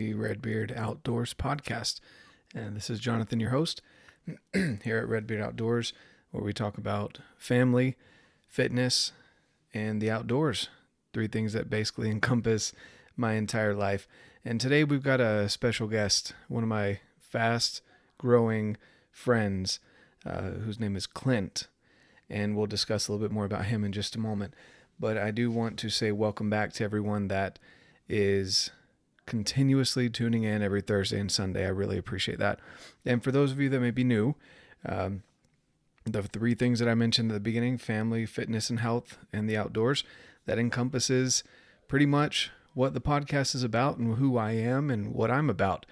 the RedBeard Outdoors podcast. And this is Jonathan, your host, here at RedBeard Outdoors, where we talk about family, fitness, and the outdoors. Three things that basically encompass my entire life. And today we've got a special guest, one of my fast-growing friends, whose name is Clint. And we'll discuss a little bit more about him in just a moment. But I do want to say welcome back to everyone that is continuously tuning in every Thursday and Sunday. I really appreciate that. And for those of you that may be new, the three things that I mentioned at the beginning, family, fitness, and health, and the outdoors, that encompasses pretty much what the podcast is about and who I am and what I'm about,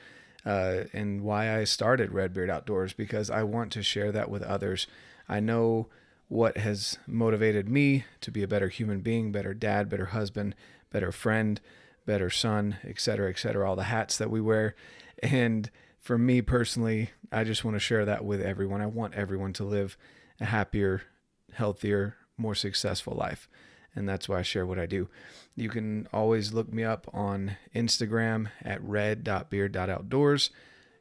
and why I started RedBeard Outdoors, because I want to share that with others. I know what has motivated me to be a better human being, better dad, better husband, better friend, better son, etc., all the hats that we wear. And for me personally, I just want to share that with everyone. I want everyone to live a happier, healthier, more successful life. And that's why I share what I do. You can always look me up on Instagram at red.beard.outdoors.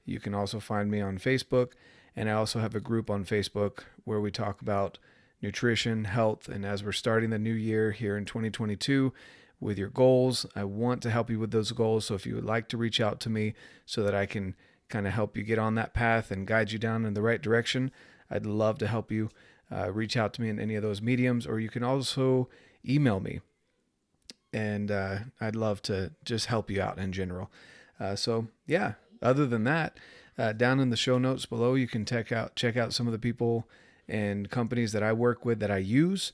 You can also find me on Facebook. And I also have a group on Facebook where we talk about nutrition, health, and as we're starting the new year here in 2022 with your goals, I want to help you with those goals. So if you would like to reach out to me so that I can kind of help you get on that path and guide you down in the right direction, I'd love to help you. Reach out to me in any of those mediums, or you can also email me. And I'd love to just help you out in general. So yeah, other than that, down in the show notes below, you can check out some of the people and companies that I work with that I use.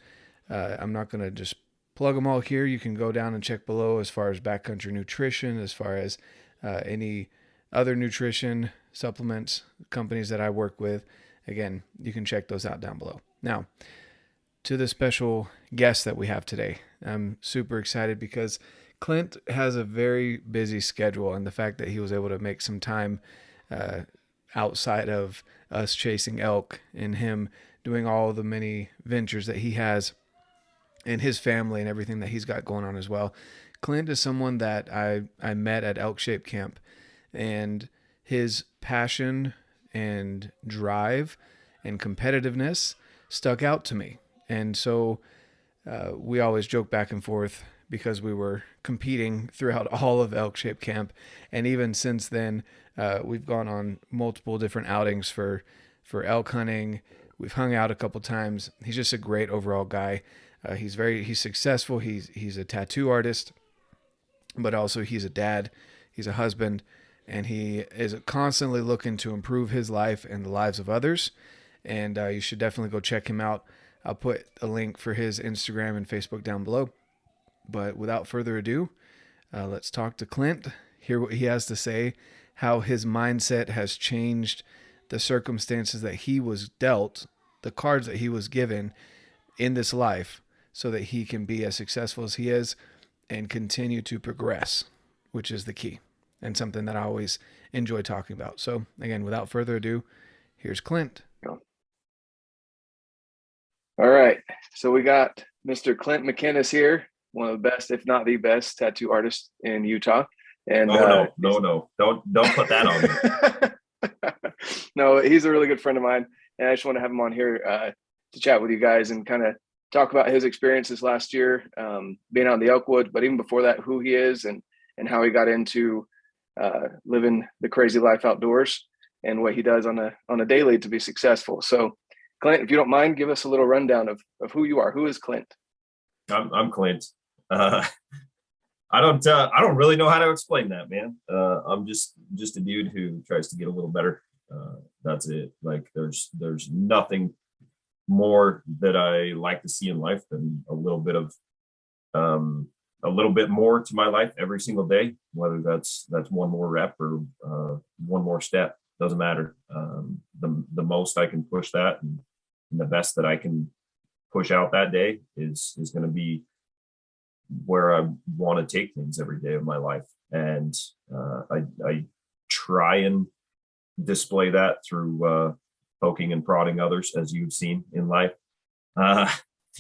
I'm not going to just plug them all here. You can go down and check below as far as backcountry nutrition, as far as any other nutrition supplements companies that I work with. Again, you can check those out down below. Now, to the special guest that we have today, I'm super excited because Clint has a very busy schedule, and the fact that he was able to make some time outside of us chasing elk and him doing all the many ventures that he has and his family and everything that he's got going on as well. Clint is someone that I met at Elk Shape Camp, and his passion and drive and competitiveness stuck out to me. And so we always joke back and forth because we were competing throughout all of Elk Shape Camp. And even since then, we've gone on multiple different outings for elk hunting. We've hung out a couple times. He's just a great overall guy. He's successful. He's a tattoo artist, but also he's a dad. He's a husband, and he is constantly looking to improve his life and the lives of others. And you should definitely go check him out. I'll put a link for his Instagram and Facebook down below. But without further ado, let's talk to Clint, hear what he has to say, how his mindset has changed the circumstances that he was dealt, the cards that he was given in this life, so that he can be as successful as he is and continue to progress, which is the key and something that I always enjoy talking about. So again, without further ado, here's Clint. All right. So we got Mr. Clint McInnes here, one of the best, if not the best, tattoo artist in Utah. And no. Don't put that on me. No, he's a really good friend of mine. And I just want to have him on here to chat with you guys and kind of talk about his experiences last year, being out in the Elkwood, but even before that, who he is and how he got into living the crazy life outdoors and what he does on a daily to be successful. So Clint, if you don't mind, give us a little rundown of who you are. Who is Clint? I'm Clint. I don't really know how to explain that, man. I'm just a dude who tries to get a little better. That's it. Like there's nothing more that I like to see in life than a little bit more to my life every single day, whether that's one more rep or one more step, doesn't matter. The most I can push that and the best that I can push out that day is going to be where I want to take things every day of my life. And I try and display that through poking and prodding others, as you've seen in life.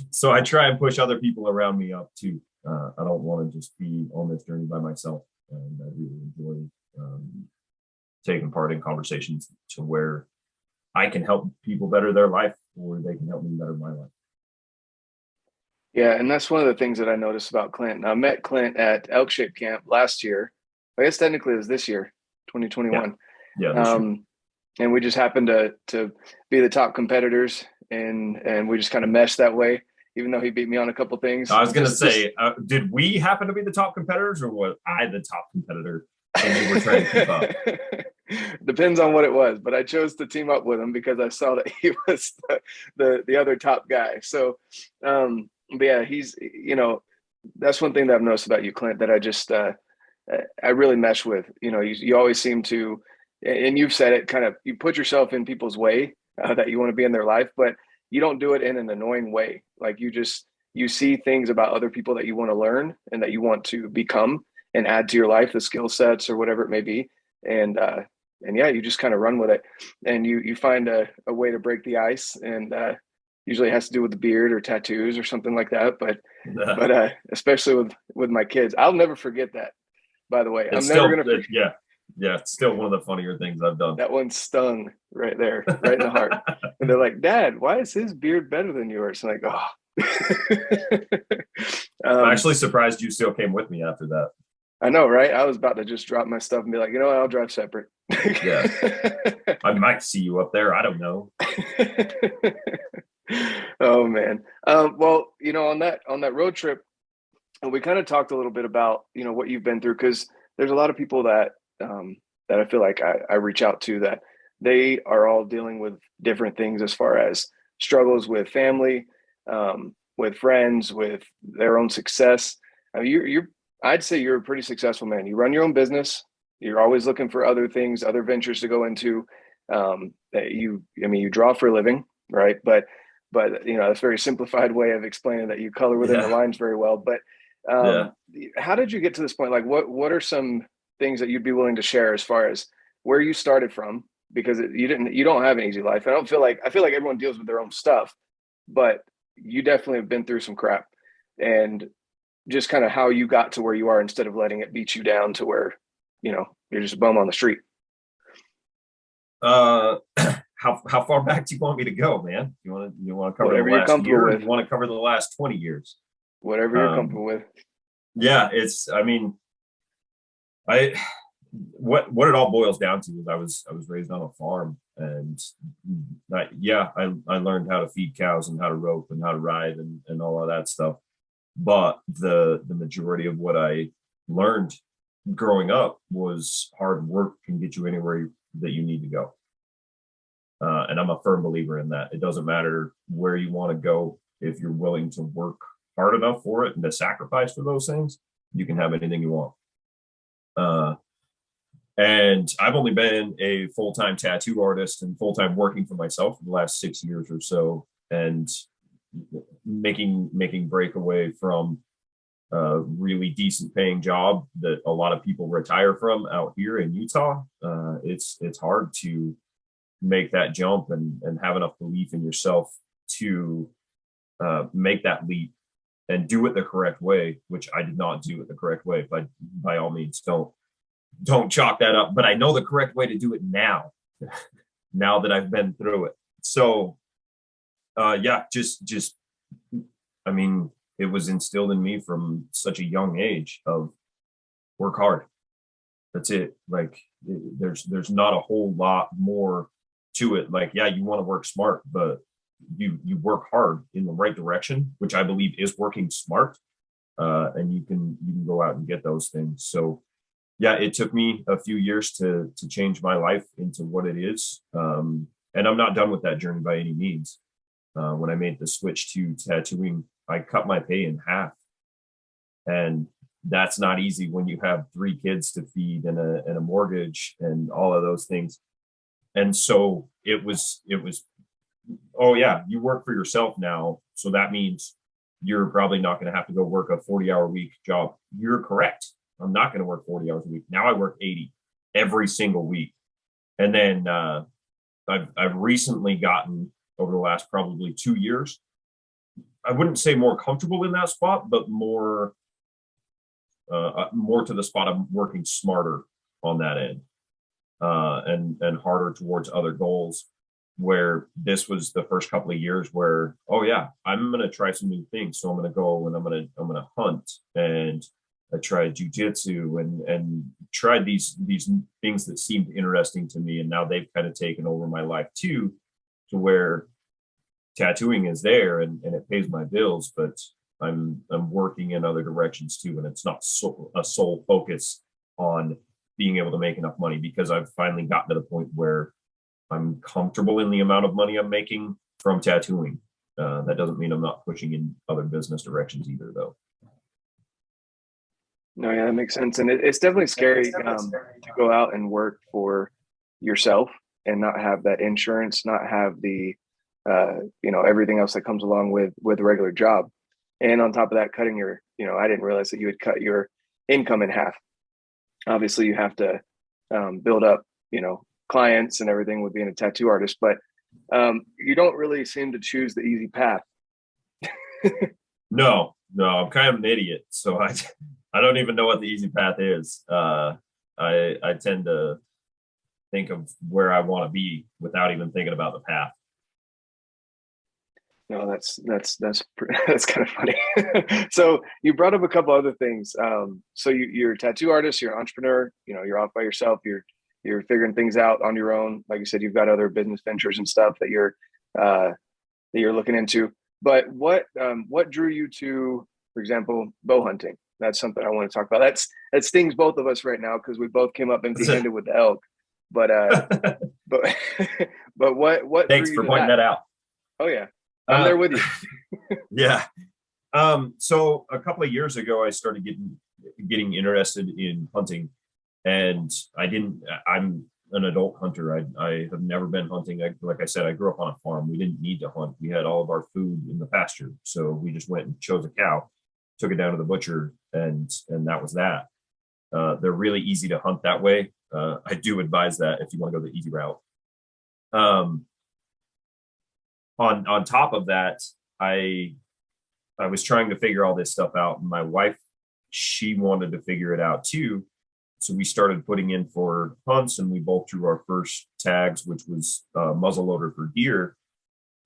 So I try and push other people around me up too. I don't want to just be on this journey by myself. and I really enjoy taking part in conversations to where I can help people better their life, or they can help me better my life. Yeah, and that's one of the things that I noticed about Clint. I met Clint at Elk Shape Camp last year. I guess technically it was this year, 2021. Yeah, this year. And we just happened to be the top competitors, and we just kind of meshed that way, even though he beat me on a couple things. I was going to say, did we happen to be the top competitors, or was I the top competitor and you were trying to keep up? Depends on what it was, but I chose to team up with him because I saw that he was the other top guy. So, but yeah, he's, that's one thing that I've noticed about you, Clint, that I just, I really mesh with. You always seem to, and you've said it, kind of, you put yourself in people's way that you want to be in their life, but you don't do it in an annoying way. Like you see things about other people that you want to learn and that you want to become and add to your life, the skill sets or whatever it may be. And yeah, you just kind of run with it, and you find a way to break the ice, and usually it has to do with the beard or tattoos or something like that. But especially with my kids, I'll never forget that. By the way, I'm never gonna forget. Yeah, it's still one of the funnier things I've done. That one stung right there, right in the heart. And they're like, "Dad, why is his beard better than yours?" I'm like, "Oh." I'm actually surprised you still came with me after that. I know, right? I was about to just drop my stuff and be like, I'll drive separate. Yeah. I might see you up there. I don't know. Oh man. Well, on that road trip, we kind of talked a little bit about, what you've been through, because there's a lot of people that I feel like I reach out to, that they are all dealing with different things as far as struggles with family, with friends, with their own success. I mean, I'd say you're a pretty successful man. You run your own business. You're always looking for other things, other ventures to go into. You draw for a living, right? But that's a very simplified way of explaining that you color within the lines very well. But how did you get to this point? Like, what are some things that you'd be willing to share as far as where you started from? Because you don't have an easy life. I feel like everyone deals with their own stuff, but you definitely have been through some crap, and just kind of how you got to where you are instead of letting it beat you down to where, you're just a bum on the street. How far back do you want me to go, man? You want to cover whatever the last year, or with. you want to cover the last 20 years? Whatever you're comfortable with. Yeah, what it all boils down to is I was raised on a farm, and I learned how to feed cows and how to rope and how to ride and all of that stuff. But the majority of what I learned growing up was hard work can get you anywhere that you need to go. And I'm a firm believer in that. It doesn't matter where you want to go. If you're willing to work hard enough for it and to sacrifice for those things, you can have anything you want. And I've only been a full-time tattoo artist and full-time working for myself for the last 6 years or so, and making breakaway from a really decent paying job that a lot of people retire from out here in Utah. It's hard to make that jump and have enough belief in yourself to make that leap and do it the correct way, which I did not do it the correct way. But by all means, don't chalk that up. But I know the correct way to do it now, now that I've been through it. So it was instilled in me from such a young age of work hard. That's it. Like, there's not a whole lot more to it. Like, yeah, you want to work smart, but you work hard in the right direction, which I believe is working smart. And you can go out and get those things. So yeah, it took me a few years to change my life into what it is. And I'm not done with that journey by any means. When I made the switch to tattooing, I cut my pay in half. And that's not easy when you have 3 kids to feed and a mortgage and all of those things. And so it was, oh yeah, you work for yourself now. So that means you're probably not going to have to go work a 40-hour week job. You're correct. I'm not going to work 40 hours a week. Now I work 80 every single week. And then I've recently gotten, over the last probably 2 years, I wouldn't say more comfortable in that spot, but more more to the spot of working smarter on that end, and harder towards other goals. Where this was the first couple of years where, oh yeah, I'm gonna try some new things. So I'm gonna go and I'm gonna hunt, and I tried jujitsu and tried these things that seemed interesting to me, and now they've kind of taken over my life too, to where tattooing is there and it pays my bills, but I'm working in other directions too, and it's not a sole focus on being able to make enough money, because I've finally gotten to the point where I'm comfortable in the amount of money I'm making from tattooing. That doesn't mean I'm not pushing in other business directions either, though. No, yeah, that makes sense. And it's definitely scary to go out and work for yourself and not have that insurance, not have the, everything else that comes along with a regular job. And on top of that, cutting your, I didn't realize that you would cut your income in half. Obviously, you have to build up, clients and everything with being a tattoo artist, but you don't really seem to choose the easy path. No, I'm kind of an idiot. So I don't even know what the easy path is. I tend to think of where I want to be without even thinking about the path. No, that's kind of funny. So you brought up a couple other things. So you're a tattoo artist, you're an entrepreneur, you're off by yourself, you're figuring things out on your own. Like you said, you've got other business ventures and stuff that you're looking into. But what drew you to, for example, bow hunting? That's something I want to talk about. That stings both of us right now because we both came up empty-handed with the elk. But but what? Thanks for pointing that out. Oh yeah, I'm there with you. Yeah. So a couple of years ago, I started getting interested in hunting, and I'm an adult hunter. I have never been hunting. Like I said, I grew up on a farm. We didn't need to hunt. We had all of our food in the pasture. So we just went and chose a cow, took it down to the butcher, and that was that. They're really easy to hunt that way. I do advise that if you want to go the easy route. On top of that, I was trying to figure all this stuff out, and my wife, she wanted to figure it out too. So we started putting in for hunts, and we both drew our first tags, which was muzzleloader for deer.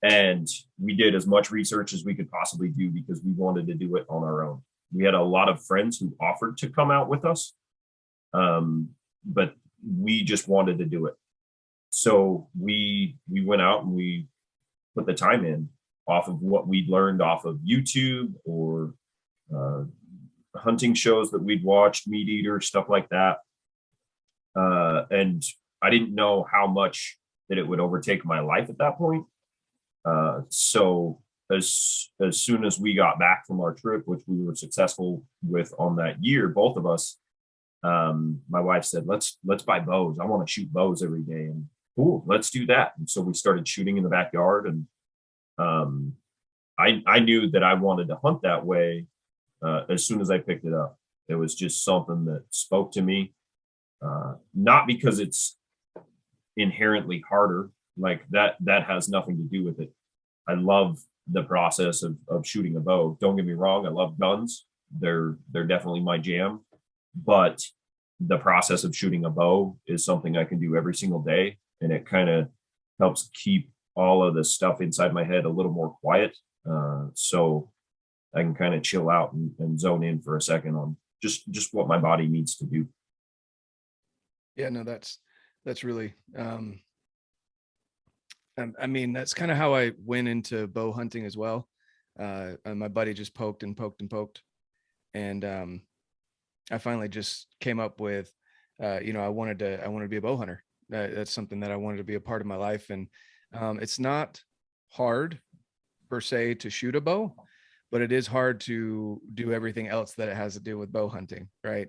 And we did as much research as we could possibly do because we wanted to do it on our own. We had a lot of friends who offered to come out with us, but we just wanted to do it. So we went out and we put the time in off of what we'd learned off of YouTube or hunting shows that we'd watched, Meat Eater, stuff like that. And I didn't know how much that it would overtake my life at that point. So as soon as we got back from our trip, which we were successful with on that year, both of us, my wife said, let's buy bows. I want to shoot bows every day. And cool, let's do that. And so we started shooting in the backyard, and I knew that I wanted to hunt that way. As soon as I picked it up, it was just something that spoke to me, not because it's inherently harder, like that has nothing to do with it. I love the process of shooting a bow. Don't get me wrong, I love guns. They're definitely my jam, but the process of shooting a bow is something I can do every single day, and it kind of helps keep all of the stuff inside my head a little more quiet, so I can kind of chill out and zone in for a second on just what my body needs to do. Yeah, no, that's really, I mean, that's kind of how I went into bow hunting as well. And my buddy just poked and poked and poked. And I finally just came up with, I wanted to be a bow hunter. That's something that I wanted to be a part of my life. And it's not hard per se to shoot a bow, but it is hard to do everything else that it has to do with bow hunting, right?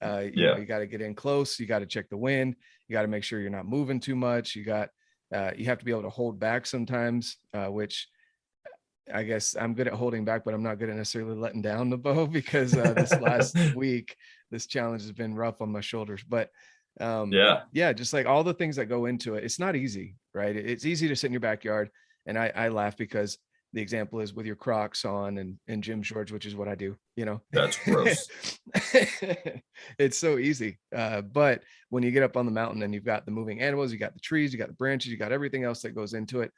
You got to get in close. You got to check the wind. You got to make sure you're not moving too much. You have to be able to hold back sometimes, which I guess I'm good at holding back, but I'm not good at necessarily letting down the bow because this last week, this challenge has been rough on my shoulders. But just like all the things that go into it, it's not easy, right? It's easy to sit in your backyard. And I laugh because the example is with your Crocs on and gym shorts, which is what I do, you know. That's gross. It's so easy. But when you get up on the mountain and you've got the moving animals, you got the trees, you got the branches, you got everything else that goes into it.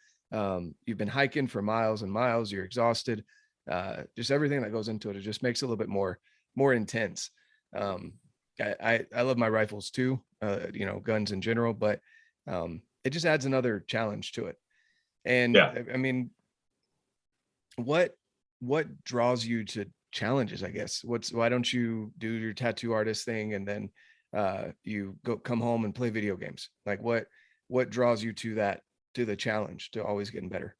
You've been hiking for miles and miles, you're exhausted. Just everything that goes into it, it just makes it a little bit more intense. I love my rifles too, you know, guns in general, but it just adds another challenge to it. And Yeah. I mean, what draws you to challenges, I guess? Why don't you do your tattoo artist thing and then you come home and play video games? Like what draws you to the challenge, to always getting better?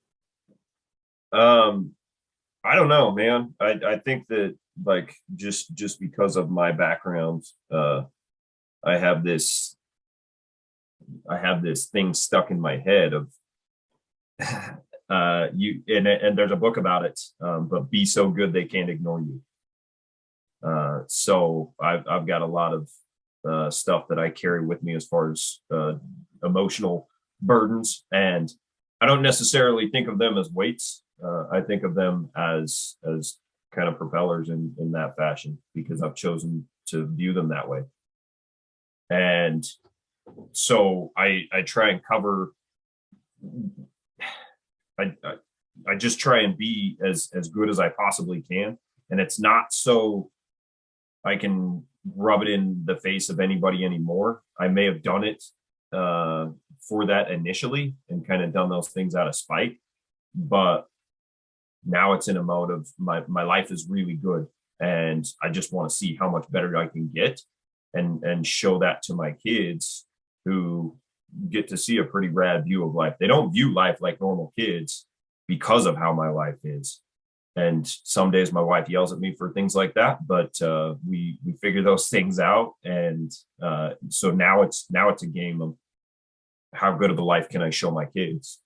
I don't know, man. I think that, like, just because of my background, I have this thing stuck in my head of you, and there's a book about it, but be so good they can't ignore you. So I've got a lot of stuff that I carry with me as far as emotional burdens, and I don't necessarily think of them as weights. I think of them as kind of propellers in that fashion, because I've chosen to view them that way. And so I try and cover. I just try and be as good as I possibly can, and it's not so I can rub it in the face of anybody anymore. I may have done it for that initially and kind of done those things out of spite, but now it's in a mode of my life is really good, and I just want to see how much better I can get, and show that to my kids, who get to see a pretty rad view of life. They don't view life like normal kids because of how my life is. And some days my wife yells at me for things like that, but we figure those things out. And so now it's a game of how good of a life can I show my kids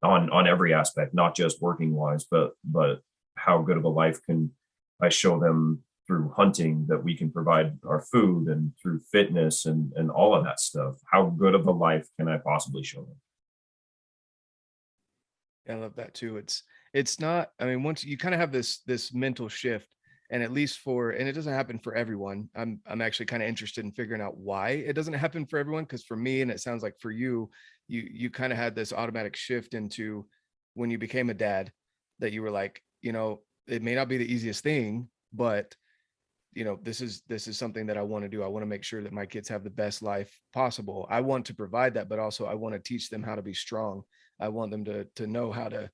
on every aspect, not just working wise, but how good of a life can I show them through hunting, that we can provide our food, and through fitness and all of that stuff. How good of a life can I possibly show them? I love that too. It's not, I mean, once you kind of have this mental shift, and at least and it doesn't happen for everyone. I'm actually kind of interested in figuring out why it doesn't happen for everyone. Because for me, and it sounds like for you kind of had this automatic shift into when you became a dad, that you were like, you know, it may not be the easiest thing, but you know, this is something that I want to do. I want to make sure that my kids have the best life possible. I want to provide that, but also I want to teach them how to be strong. I want them to know how to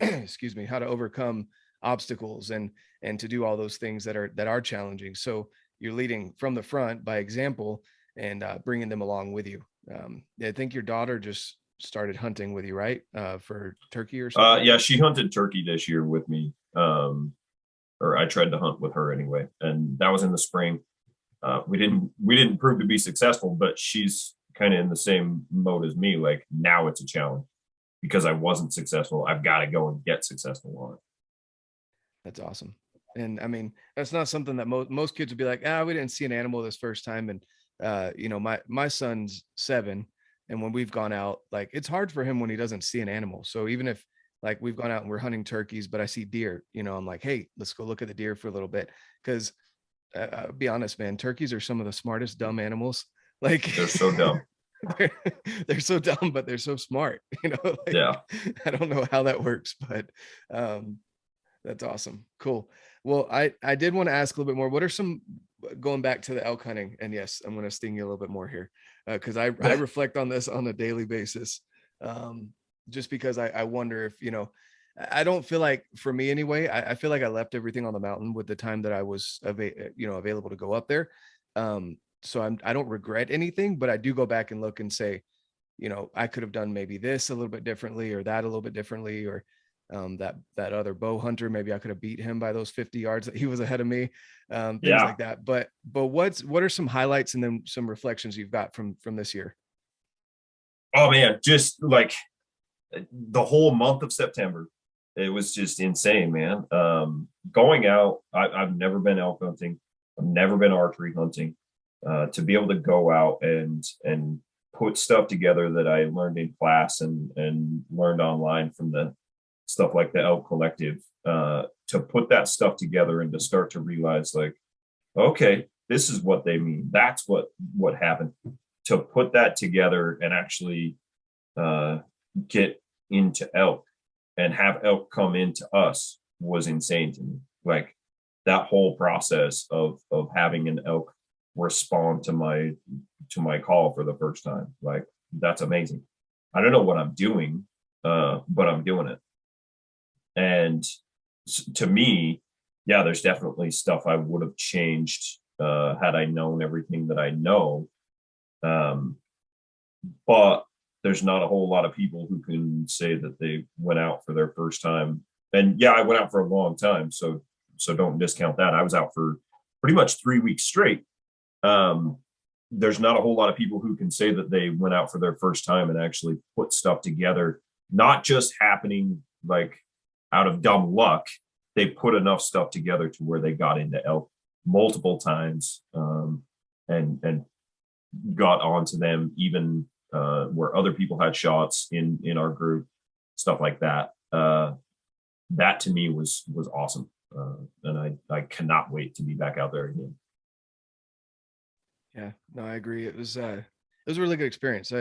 excuse me, how to overcome obstacles and to do all those things that are challenging. So you're leading from the front by example, and bringing them along with you. I think your daughter just started hunting with you, right? For turkey or something. Yeah, she hunted turkey this year with me. Or I tried to hunt with her anyway, and that was in the spring. We didn't prove to be successful, but she's kind of in the same mode as me. Like, now it's a challenge because I wasn't successful. I've got to go and get successful on it. That's awesome. And I mean, that's not something that most kids would be like, we didn't see an animal this first time. And you know, my son's 7, and when we've gone out, like, it's hard for him when he doesn't see an animal. So even if, like, we've gone out and we're hunting turkeys, but I see deer, you know, I'm like, hey, let's go look at the deer for a little bit. Because I'll be honest, man, turkeys are some of the smartest dumb animals. Like, They're so dumb. they're so dumb, but they're so smart. You know, like, Yeah. I don't know how that works, but that's awesome. Cool. Well, I did want to ask a little bit more. What are some, going back to the elk hunting? And yes, I'm going to sting you a little bit more here, because I reflect on this on a daily basis. Just because I wonder if, you know, I don't feel like, for me anyway, I feel like I left everything on the mountain with the time that I was available to go up there. So I don't regret anything, but I do go back and look and say, you know, I could have done maybe this a little bit differently, or that a little bit differently, or that other bow hunter, maybe I could have beat him by those 50 yards that he was ahead of me, things like that. But what are some highlights and then some reflections you've got from this year? Oh man, just like the whole month of September, it was just insane, man. Going out, I've never been elk hunting. I've never been archery hunting. To be able to go out and put stuff together that I learned in class and learned online from the stuff like the Elk Collective, to put that stuff together and to start to realize like, okay, this is what they mean. That's what happened. To put that together and actually get into elk and have elk come into us was insane to me. Like that whole process of having an elk respond to my call for the first time, like that's amazing. I don't know what I'm doing, but I'm doing it. And to me, yeah, there's definitely stuff I would have changed had I known everything that I know. But there's not a whole lot of people who can say that they went out for their first time. And yeah, I went out for a long time, so don't discount that. I was out for pretty much 3 weeks straight. There's not a whole lot of people who can say that they went out for their first time and actually put stuff together, not just happening like out of dumb luck. They put enough stuff together to where they got into elk multiple times, and got onto them even where other people had shots in our group, stuff like that. That to me was awesome, and I cannot wait to be back out there again. Yeah, no, I agree. It was a really good experience.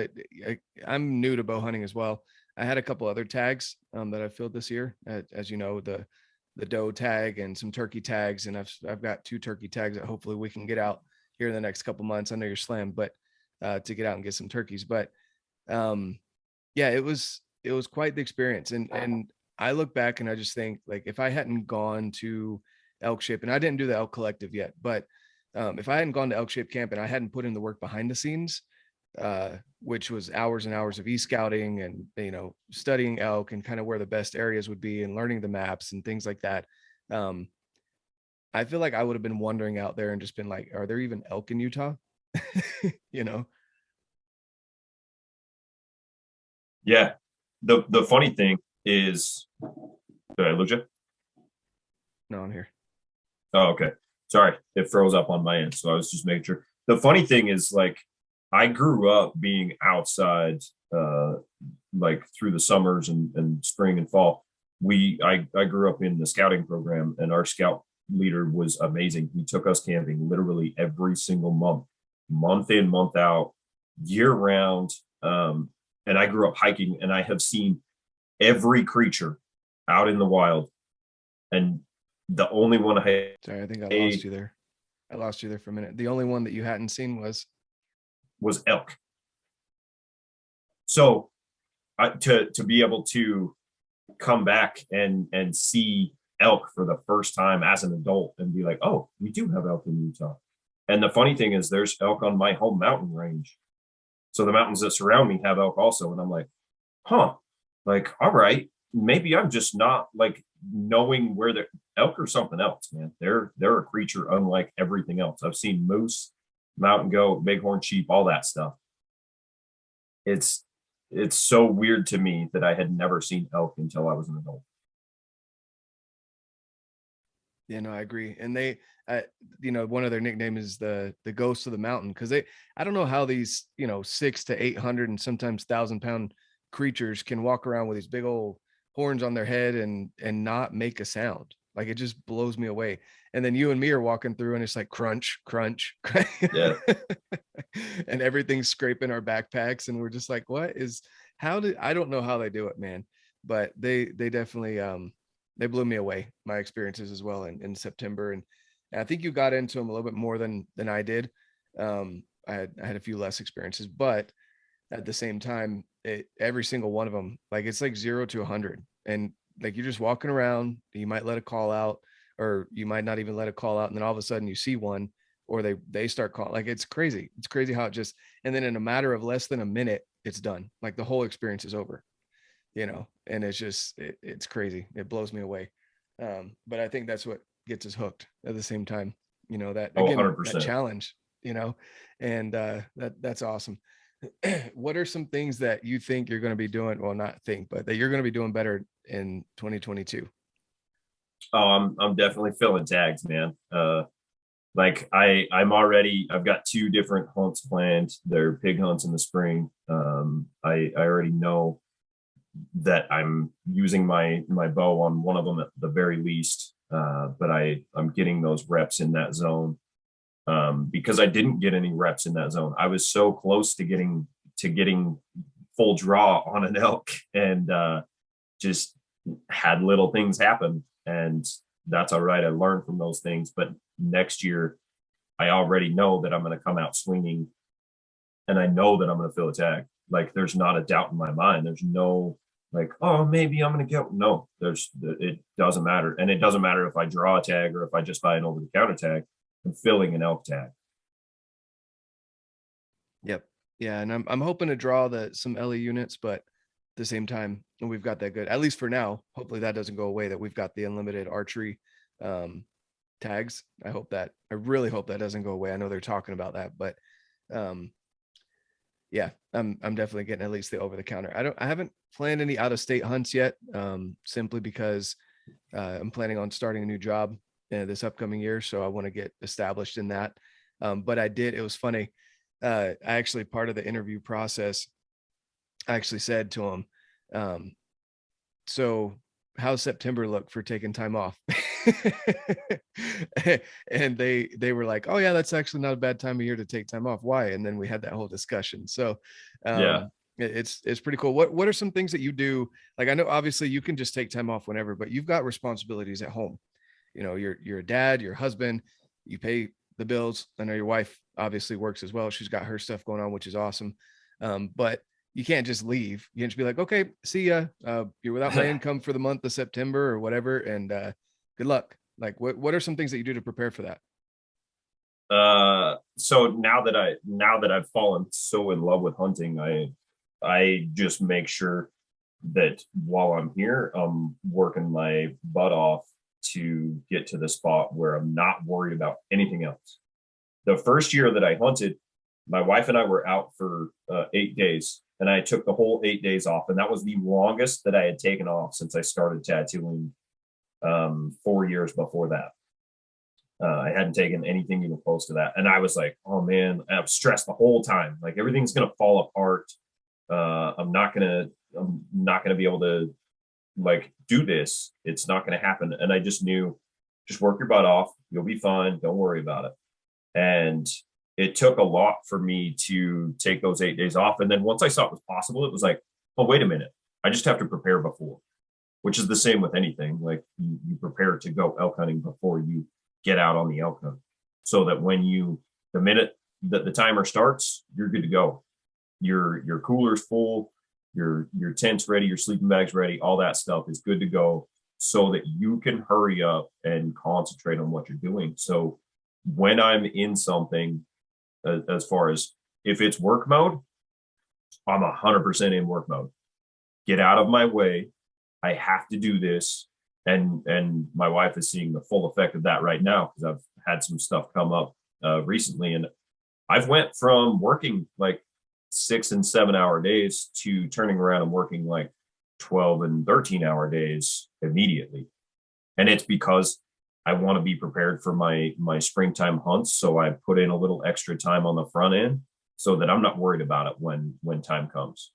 I'm new to bow hunting as well. I had a couple other tags that I filled this year, as you know, the doe tag and some turkey tags, and I've got 2 turkey tags that hopefully we can get out here in the next couple months. I know you're slammed, but to get out and get some turkeys. But yeah, it was quite the experience. And I look back and I just think like if I hadn't gone to Elk Shape, and I didn't do the Elk Collective yet, but if I hadn't gone to Elk Shape Camp and I hadn't put in the work behind the scenes, which was hours and hours of e-scouting and, you know, studying elk and kind of where the best areas would be and learning the maps and things like that. I feel like I would have been wandering out there and just been like, are there even elk in Utah? You know? Yeah. The funny thing is, did I lose you? No, I'm here. Oh, okay. Sorry, it froze up on my end, so I was just making sure. The funny thing is, like, I grew up being outside, like through the summers and spring and fall. I grew up in the scouting program, and our scout leader was amazing. He took us camping literally every single month in, month out, year round. And I grew up hiking, and I have seen every creature out in the wild. And the only one Sorry, I think I lost you there. I lost you there for a minute. The only one that you hadn't seen was elk. So to be able to come back and see elk for the first time as an adult and be like, oh, we do have elk in Utah. And the funny thing is there's elk on my home mountain range. So the mountains that surround me have elk also. And I'm like, huh, like, all right, maybe I'm just not like knowing where the elk are something else, man. They're a creature unlike everything else. I've seen moose, mountain goat, bighorn sheep, all that stuff. It's so weird to me that I had never seen elk until I was an adult. Yeah, no, I agree. And they, you know, one of their nickname is the ghosts of the mountain, because I don't know how these, you know, 600 to 800 and sometimes 1,000-pound creatures can walk around with these big old horns on their head and not make a sound. Like it just blows me away. And then you and me are walking through and it's like crunch, crunch, Yeah. and everything's scraping our backpacks. And we're just like, I don't know how they do it, man. But they definitely, they blew me away, my experiences as well in September. And I think you got into them a little bit more than I did. I had a few less experiences, but at the same time, every single one of them, like it's like 0 to 100. And like you're just walking around, you might let a call out, or you might not even let a call out. And then all of a sudden you see one, or they start calling. Like it's crazy. It's crazy how it just, and then in a matter of less than a minute, it's done. Like the whole experience is over, you know, and it's just, it's crazy. It blows me away. But I think that's what gets us hooked at the same time, you know, that again, 100%. that challenge, you know, and that's awesome. What are some things that you think you're going to be doing? Well, not think, but that you're going to be doing better in 2022? Oh, I'm definitely filling tags, man. Like I've got 2 different hunts planned. They're pig hunts in the spring. I already know that I'm using my bow on one of them at the very least. But I'm getting those reps in that zone, because I didn't get any reps in that zone. I was so close to getting full draw on an elk, and just had little things happen, and that's all right. I learned from those things, but next year I already know that I'm going to come out swinging, and I know that I'm going to fill a tag. Like, there's not a doubt in my mind. There's no like, oh, maybe I'm going to get, no, it doesn't matter. And it doesn't matter if I draw a tag or if I just buy an over the counter tag. I'm filling an elk tag. Yep. Yeah. And I'm hoping to draw some LE units, but at the same time, we've got that good, at least for now. Hopefully that doesn't go away, that we've got the unlimited archery tags. I really hope that doesn't go away. I know they're talking about that, but yeah, I'm definitely getting at least the over the counter. I haven't planned any out of state hunts yet, simply because I'm planning on starting a new job this upcoming year. So I want to get established in that. But it was funny. I actually, part of the interview process, I actually said to him, so how's September look for taking time off? And they were like, oh yeah, that's actually not a bad time of year to take time off. Why? And then we had that whole discussion. So Yeah. it's pretty cool. What are some things that you do? Like, I know obviously you can just take time off whenever, but you've got responsibilities at home. You know, you're a dad, your husband, you pay the bills. I know your wife obviously works as well. She's got her stuff going on, which is awesome. But you can't just leave. You can't just be like, okay, see ya. You're without my income for the month of September or whatever. And good luck. Like, what are some things that you do to prepare for that? So now that I've fallen so in love with hunting, I just make sure that while I'm here, I'm working my butt off to get to the spot where I'm not worried about anything else. The first year that I hunted, my wife and I were out for 8 days, and I took the whole 8 days off. And that was the longest that I had taken off since I started tattooing 4 years before that. I hadn't taken anything even close to that. And I was like, oh man, I'm stressed the whole time. Like, everything's going to fall apart. I'm not going to be able to like do this. It's not going to happen. And I just knew, just work your butt off. You'll be fine. Don't worry about it. And it took a lot for me to take those 8 days off. And then once I saw it was possible, it was like, oh, wait a minute. I just have to prepare before, which is the same with anything. Like, you prepare to go elk hunting before you get out on the elk hunt, so that the minute that the timer starts, you're good to go. Your cooler's full, your tent's ready, your sleeping bag's ready, all that stuff is good to go, so that you can hurry up and concentrate on what you're doing. So when I'm in something, as far as if it's work mode, I'm 100% in work mode. Get out of my way. I have to do this. And my wife is seeing the full effect of that right now, because I've had some stuff come up recently, and I've went from working like 6 and 7 hour days to turning around and working like 12 and 13-hour days immediately. And it's because I want to be prepared for my springtime hunts. So I put in a little extra time on the front end so that I'm not worried about it when time comes.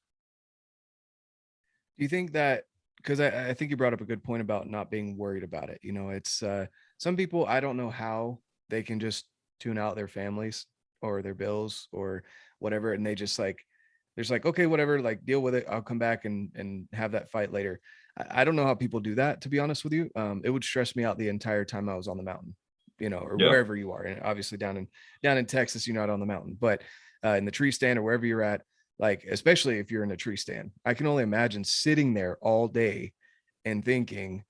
Do you think that, because I think you brought up a good point about not being worried about it. You know, it's some people, I don't know how they can just tune out their families or their bills or whatever. And they just like, there's like, okay, whatever, like deal with it. I'll come back and have that fight later. I don't know how people do that, to be honest with you. It would stress me out the entire time I was on the mountain, you know, or wherever you are. And obviously down in Texas, you're not on the mountain, but in the tree stand or wherever you're at, like, especially if you're in a tree stand, I can only imagine sitting there all day and thinking,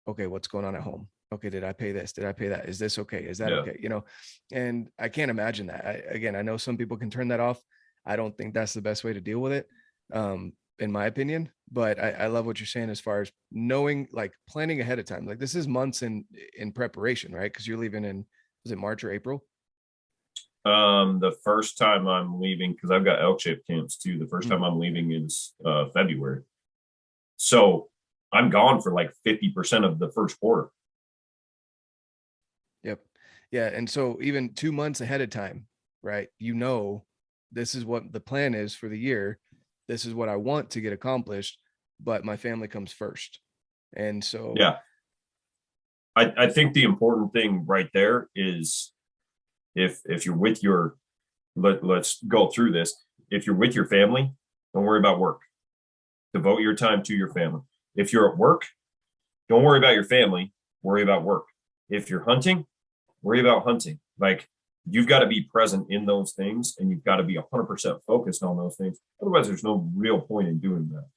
okay, what's going on at home? Okay, did I pay this? Did I pay that? Is this okay? Is that okay? You know, and I can't imagine that. I know some people can turn that off. I don't think that's the best way to deal with it, in my opinion. But I love what you're saying as far as knowing, like, planning ahead of time. Like, this is months in preparation, right? Because you're leaving in, is it March or April? The first time I'm leaving, because I've got elk shape camps too. The first time I'm leaving is February. So I'm gone for like 50% of the first quarter. Yep. Yeah. And so even 2 months ahead of time, right? You know, this is what the plan is for the year. This is what I want to get accomplished. but my family comes first. And so, Yeah. I think the important thing right there is if you're with your, let's go through this. If you're with your family, don't worry about work. Devote your time to your family. If you're at work, don't worry about your family, worry about work. If you're hunting, worry about hunting. Like, you've got to be present in those things, and you've got to be 100% focused on those things. Otherwise, there's no real point in doing that.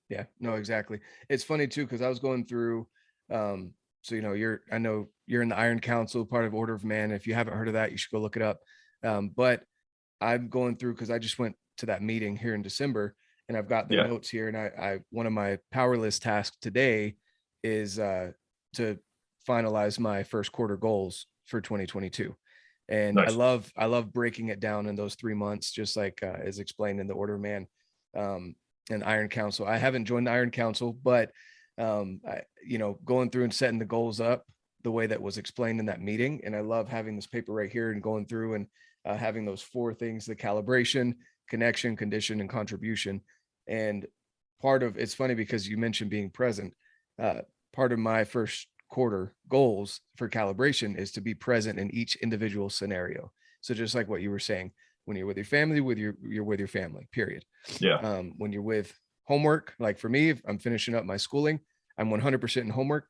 yeah, no, exactly. It's funny too, because I was going through, so, you know, I know you're in the Iron Council, part of Order of Man. If you haven't heard of that, you should go look it up. But I'm going through, because I just went to that meeting here in December, and I've got the Yeah. notes here. And I one of my power list tasks today is to finalize my first quarter goals for 2022. And Nice. I love breaking it down in those 3 months, just like is explained in the Order of Man and Iron Council. I haven't joined the Iron Council, but going through and setting the goals up the way that was explained in that meeting. And I love having this paper right here and going through and having those 4 things: the calibration, connection, condition, and contribution. And it's funny because you mentioned being present. Part of my first quarter goals for calibration is to be present in each individual scenario. So just like what you were saying, when you're with your family, you're with your family, period. Yeah. When you're with homework, like for me, if I'm finishing up my schooling, I'm 100% in homework.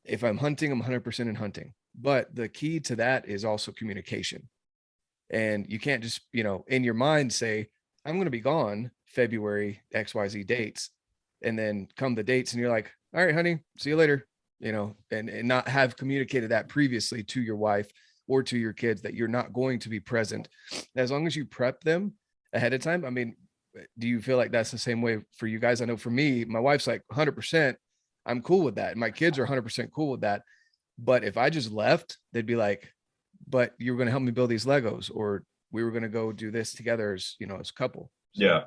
If I'm hunting, I'm 100% in hunting. But the key to that is also communication. And you can't just, in your mind say, I'm going to be gone February XYZ dates. And then come the dates and you're like, all right, honey, see you later, and not have communicated that previously to your wife or to your kids that you're not going to be present. As long as you prep them ahead of time. I mean, do you feel like that's the same way for you guys? I know for me, my wife's like 100%. I'm cool with that. And my kids are 100% cool with that. But if I just left, they'd be like, but you were going to help me build these Legos, or we were going to go do this together as a couple. So. Yeah.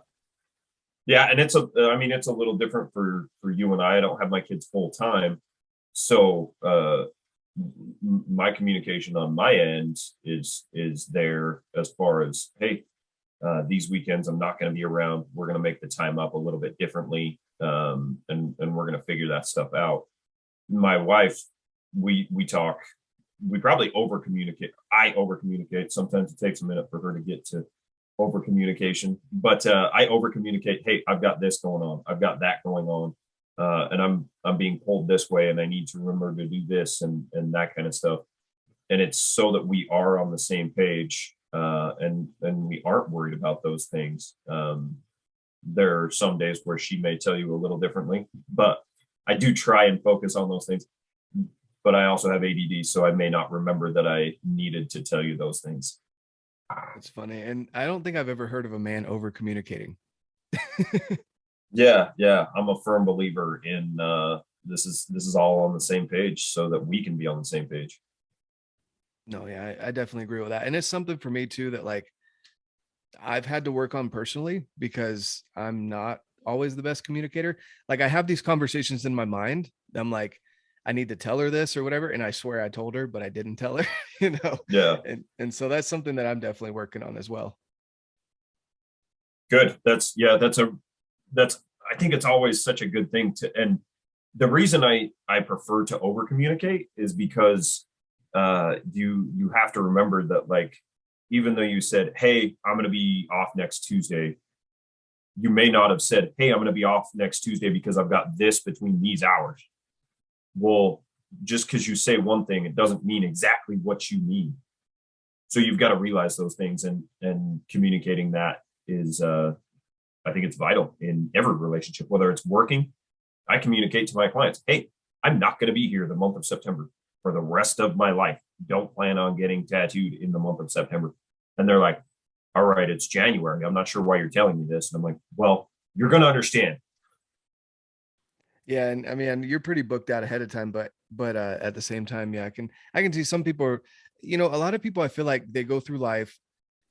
Yeah. And it's a little different for you and I don't have my kids full time. So, my communication on my end is there as far as, hey, these weekends I'm not going to be around. We're going to make the time up a little bit differently, and we're going to figure that stuff out. My wife, we talk. We probably over communicate. I over communicate. Sometimes it takes a minute for her to get to over communication, but I over communicate. Hey, I've got this going on. I've got that going on. And I'm being pulled this way, and I need to remember to do this and that kind of stuff. And it's so that we are on the same page, and we aren't worried about those things. There are some days where she may tell you a little differently, but I do try and focus on those things. But I also have ADD, so I may not remember that I needed to tell you those things. It's funny, and I don't think I've ever heard of a man over communicating. Yeah, I'm a firm believer in this is all on the same page so that we can be on the same page. No, yeah, I definitely agree with that. And it's something for me too that like I've had to work on personally, because I'm not always the best communicator. Like I have these conversations in my mind. I'm like, I need to tell her this or whatever. And I swear I told her, but I didn't tell her, Yeah. And so that's something that I'm definitely working on as well. Good. I think it's always such a good thing and the reason I prefer to over communicate is because you have to remember that, like, even though you said, hey, I'm going to be off next Tuesday, you may not have said, hey, I'm going to be off next Tuesday because I've got this between these hours. Well, just because you say one thing, it doesn't mean exactly what you mean. So you've got to realize those things, and communicating that is, I think it's vital in every relationship, whether it's working. I communicate to my clients, hey, I'm not going to be here the month of September for the rest of my life. Don't plan on getting tattooed in the month of September. And they're like, all right, it's January. I'm not sure why you're telling me this. And I'm like, well, you're going to understand. Yeah. And I mean, you're pretty booked out ahead of time, but at the same time, yeah, I can see some people are, a lot of people, I feel like they go through life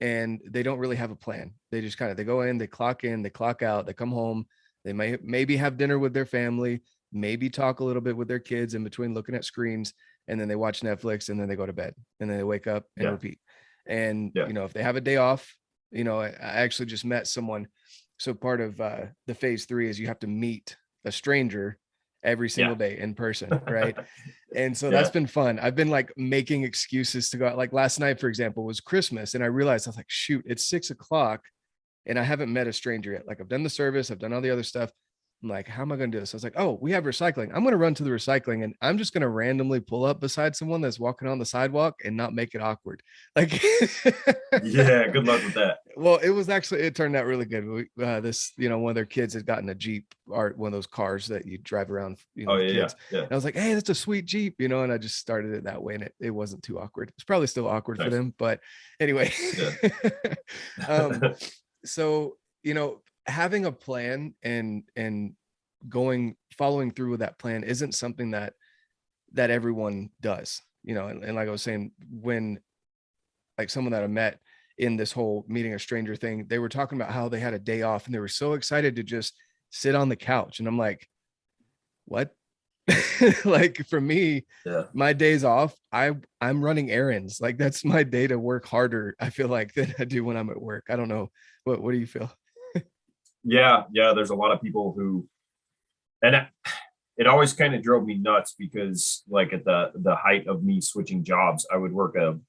and they don't really have a plan. They just they go in, they clock out, they come home, they maybe have dinner with their family, maybe talk a little bit with their kids in between looking at screens, and then they watch Netflix, and then they go to bed, and then they wake up and repeat. And, if they have a day off, I actually just met someone So part of the phase 3 is you have to meet a stranger every single day in person, right? And so that's been fun. I've been like making excuses to go out. Like last night, for example, was Christmas, and I realized I was like, shoot, it's 6:00 and I haven't met a stranger yet. Like I've done the service, I've done all the other stuff. I'm like, how am I going to do this? I was like, oh, we have recycling. I'm going to run to the recycling and I'm just going to randomly pull up beside someone that's walking on the sidewalk and not make it awkward. Like, yeah, good luck with that. Well, it turned out really good. One of their kids had gotten a Jeep, or one of those cars that you drive around, with kids. Yeah. And I was like, hey, that's a sweet Jeep, and I just started it that way, and it wasn't too awkward. It's probably still awkward for them, but anyway. So, having a plan and following through with that plan isn't something that everyone does, and like I was saying, when like someone that I met in this whole meeting a stranger thing, they were talking about how they had a day off and they were so excited to just sit on the couch. And I'm like, what? Like for me, my days off, I'm running errands. Like that's my day to work harder, I feel like, than I do when I'm at work. I don't know. What do you feel? Yeah. There's a lot of people who, and it always kind of drove me nuts because like at the height of me switching jobs, I would work a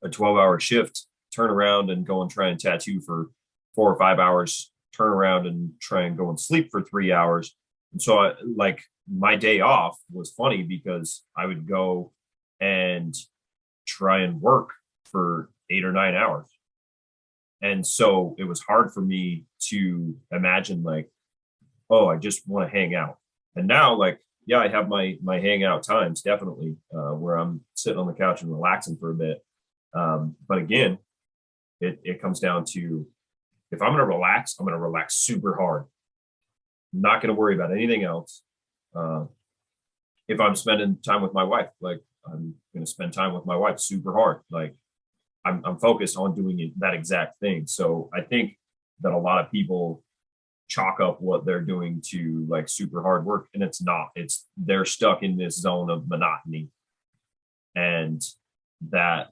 12-hour shift, turn around and go and try and tattoo for 4 or 5 hours, turn around and try and go and sleep for 3 hours. And so my day off was funny because I would go and try and work for 8 or 9 hours. And so it was hard for me to imagine like, oh, I just want to hang out. And now I have my hangout times definitely where I'm sitting on the couch and relaxing for a bit. But again, it comes down to, if I'm going to relax super hard. I'm not going to worry about anything else. If I'm spending time with my wife, like I'm going to spend time with my wife super hard. Like I'm focused on doing that exact thing. So I think that a lot of people chalk up what they're doing to like super hard work, and it's not. They're stuck in this zone of monotony, and that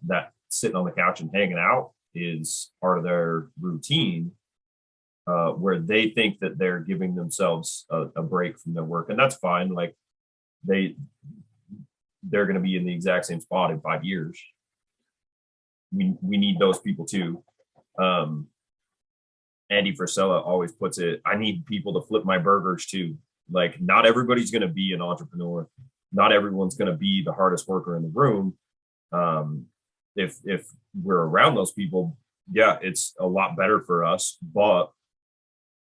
sitting on the couch and hanging out is part of their routine, where they think that they're giving themselves a break from their work, and that's fine. Like they're going to be in the exact same spot in 5 years. We need those people too. Andy Frisella always puts it, I need people to flip my burgers too. Like not everybody's going to be an entrepreneur. Not everyone's going to be the hardest worker in the room. If we're around those people, yeah, it's a lot better for us, but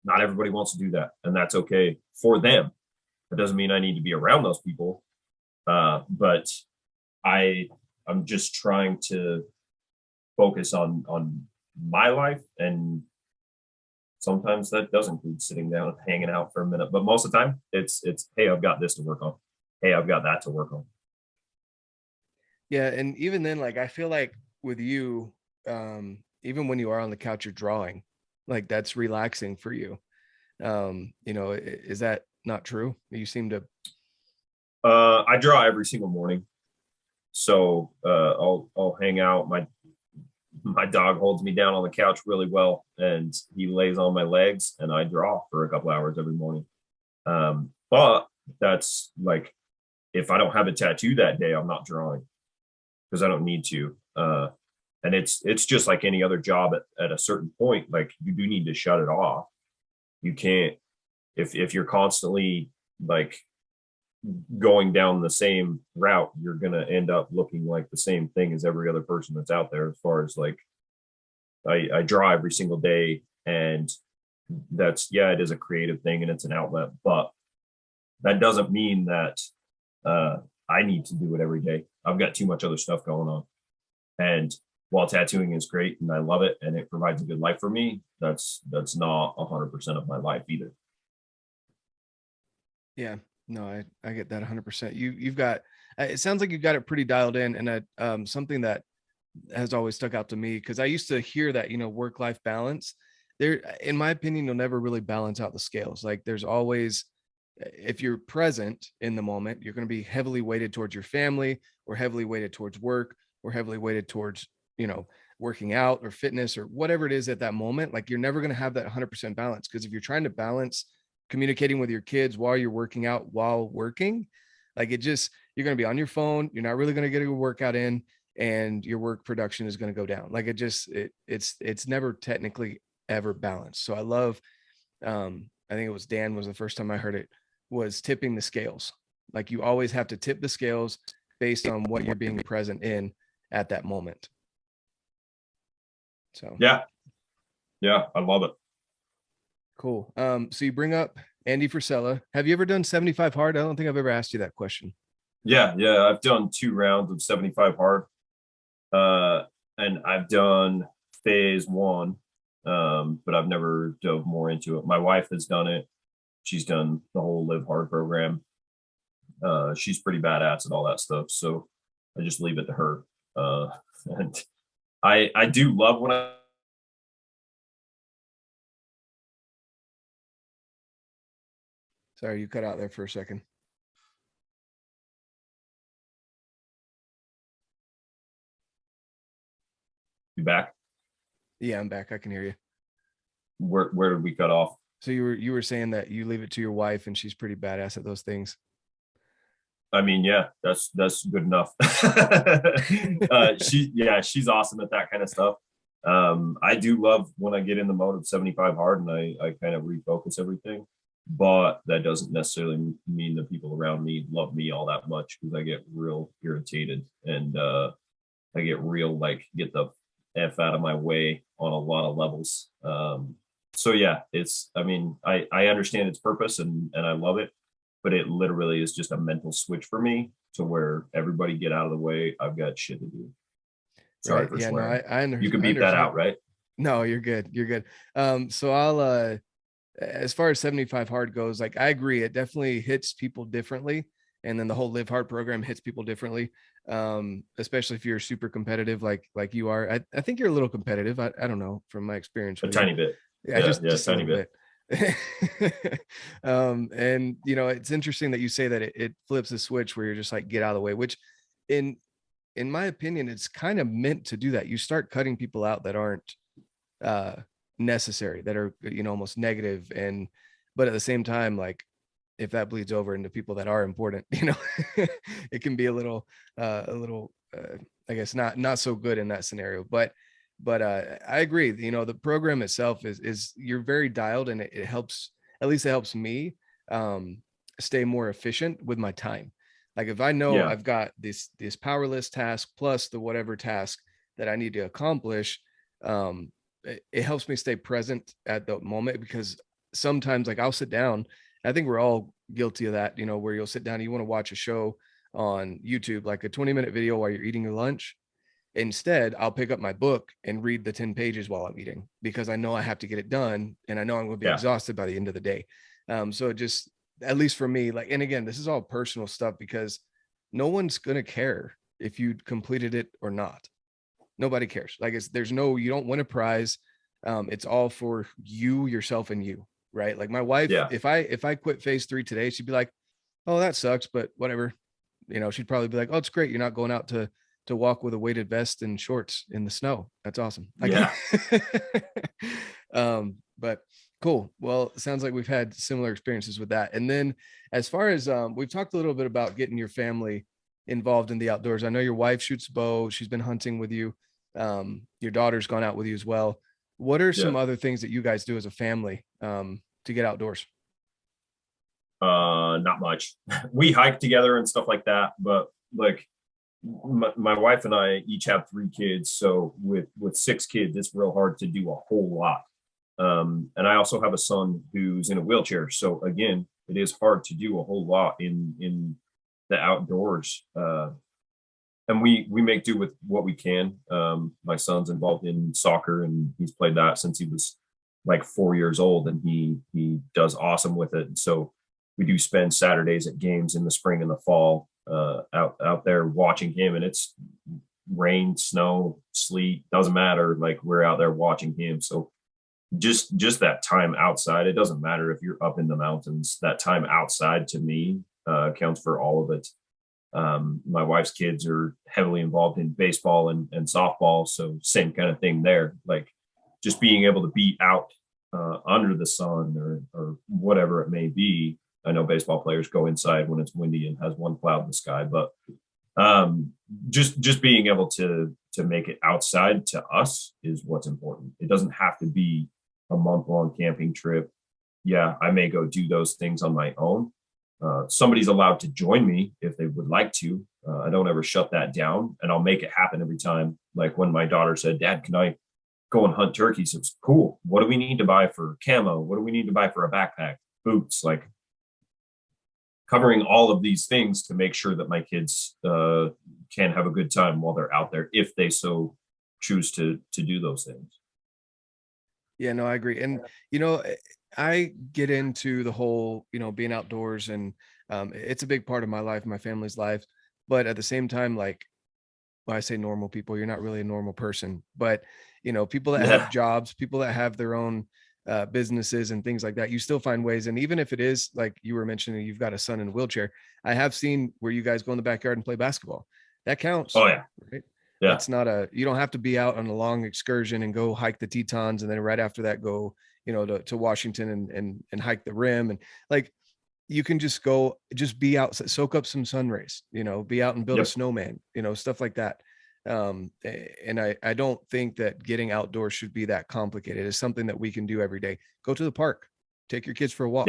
not everybody wants to do that. And that's okay for them. That doesn't mean I need to be around those people. But I'm just trying to focus on my life. And sometimes that does include sitting down and hanging out for a minute. But most of the time it's, hey, I've got this to work on. Hey, I've got that to work on. Yeah. And even then, like, I feel like with you, even when you are on the couch, you're drawing, like that's relaxing for you. Is that not true? You seem to. I draw every single morning. So I'll hang out. My dog holds me down on the couch really well, and he lays on my legs, and I draw for a couple hours every morning. But that's like, if I don't have a tattoo that day, I'm not drawing because I don't need to. And it's just like any other job at a certain point, like you do need to shut it off. You can't, if you're constantly like going down the same route, you're going to end up looking like the same thing as every other person that's out there. As far as like, I draw every single day, and that's, yeah, it is a creative thing and it's an outlet, but that doesn't mean that I need to do it every day. I've got too much other stuff going on. And while tattooing is great and I love it and it provides a good life for me, that's not 100% of my life either. Yeah, no, I get that 100%. You've got, it sounds like you've got it pretty dialed in, and something that has always stuck out to me, because I used to hear that, work-life balance there, in my opinion, you'll never really balance out the scales. Like there's always, if you're present in the moment, you're going to be heavily weighted towards your family, or heavily weighted towards work, or heavily weighted towards, working out or fitness or whatever it is at that moment, like you're never going to have that 100% balance. Because if you're trying to balance communicating with your kids while you're working out, while working, like you're going to be on your phone. You're not really going to get a workout in, and your work production is going to go down. Like it's never technically ever balanced. So I love, I think it was Dan was the first time I heard it, was tipping the scales. Like you always have to tip the scales based on what you're being present in at that moment. So yeah, I love it. Cool. So you bring up Andy Frisella. Have you ever done 75 hard? I don't think I've ever asked you that question. Yeah, I've done 2 rounds of 75 hard, and I've done phase 1, but I've never dove more into it. My wife has done it. She's done the whole Live Hard program. She's pretty badass at all that stuff, so I just leave it to her. And I do love when I Sorry, you cut out there for a second. be back. Yeah, I'm back. I can hear you. Where did we cut off? So you were saying that you leave it to your wife and she's pretty badass at those things. I mean, yeah, that's good enough. She's awesome at that kind of stuff. I do love when I get in the mode of 75 hard and I kind of refocus everything, but that doesn't necessarily mean the people around me love me all that much, because I get real irritated and I get real like get the F out of my way on a lot of levels. So yeah, I understand its purpose and I love it, but it literally is just a mental switch for me to where everybody get out of the way. I've got shit to do. Sorry Right. for Yeah, swearing. no, I understand. You can beat that out, right? No, you're good. You're good. So I'll as far as 75 hard goes, like I agree, it definitely hits people differently. And then the whole Live Hard program hits people differently. Especially if you're super competitive like you are. I think you're a little competitive. I don't know from my experience. A tiny bit. Yeah, just a a tiny little bit. And it's interesting that you say that it flips the switch where you're just like, get out of the way, which in my opinion, it's kind of meant to do that. You start cutting people out that aren't necessary, that are almost negative, but at the same time, like if that bleeds over into people that are important, it can be a little I guess not so good in that scenario. But I agree. The program itself is you're very dialed, and it helps. At least it helps me stay more efficient with my time. Like if I know I've got this powerless task plus the whatever task that I need to accomplish, it helps me stay present at the moment, because sometimes like I'll sit down. I think we're all guilty of that, where you'll sit down and you want to watch a show on YouTube, like a 20-minute video while you're eating your lunch. Instead, I'll pick up my book and read the 10 pages while I'm eating, because I know I have to get it done and I know I'm going to be exhausted by the end of the day. So it just, at least for me, like, and again, this is all personal stuff, because no one's going to care if you completed it or not. Nobody cares. Like you don't win a prize. It's all for you, yourself, and you, right? Like my wife, if I quit phase 3 today, she'd be like, oh, that sucks, but whatever. She'd probably be like, oh, it's great. You're not going out to walk with a weighted vest and shorts in the snow. That's awesome. But cool. Well, it sounds like we've had similar experiences with that. And then as far as we've talked a little bit about getting your family involved in the outdoors. I know your wife shoots bow. She's been hunting with you. Your daughter's gone out with you as well. What are some other things that you guys do as a family to get outdoors? Not much. We hike together and stuff like that, but like my wife and I each have 3 kids. So with 6 kids, it's real hard to do a whole lot. And I also have a son who's in a wheelchair. So again, it is hard to do a whole lot in the outdoors. And we make do with what we can. My son's involved in soccer, and he's played that since he was like 4 years old, and he does awesome with it. And so we do spend Saturdays at games in the spring and the fall, out there watching him, and it's rain, snow, sleet, doesn't matter. Like we're out there watching him. So just that time outside, it doesn't matter if you're up in the mountains, that time outside to me counts for all of it. My wife's kids are heavily involved in baseball and softball. So same kind of thing there. Like just being able to be out under the sun or whatever it may be. I know baseball players go inside when it's windy and has one cloud in the sky, but just being able to make it outside to us is what's important. It doesn't have to be a month-long camping trip. Yeah, I may go do those things on my own. Somebody's allowed to join me if they would like to. I don't ever shut that down, and I'll make it happen every time. Like when my daughter said, "Dad, can I go and hunt turkeys?" It's cool. What do we need to buy for camo? What do we need to buy for a backpack? Boots, like covering all of these things to make sure that my kids can have a good time while they're out there, if they so choose to do those things. Yeah, no, I agree. And, I get into the whole, being outdoors, and it's a big part of my life, my family's life. But at the same time, like, when I say normal people, you're not really a normal person, but, people that have jobs, people that have their own businesses and things like that, you still find ways. And even if it is like you were mentioning, you've got a son in a wheelchair, I have seen where you guys go in the backyard and play basketball. That counts. Oh yeah. Right. Yeah. It's not you don't have to be out on a long excursion and go hike the Tetons, and then right after that go, to Washington and hike the rim. And like, you can just go, just be out, soak up some sun rays, be out and build a snowman, stuff like that. And I don't think that getting outdoors should be that complicated. It's something that we can do every day. Go to the park, take your kids for a walk,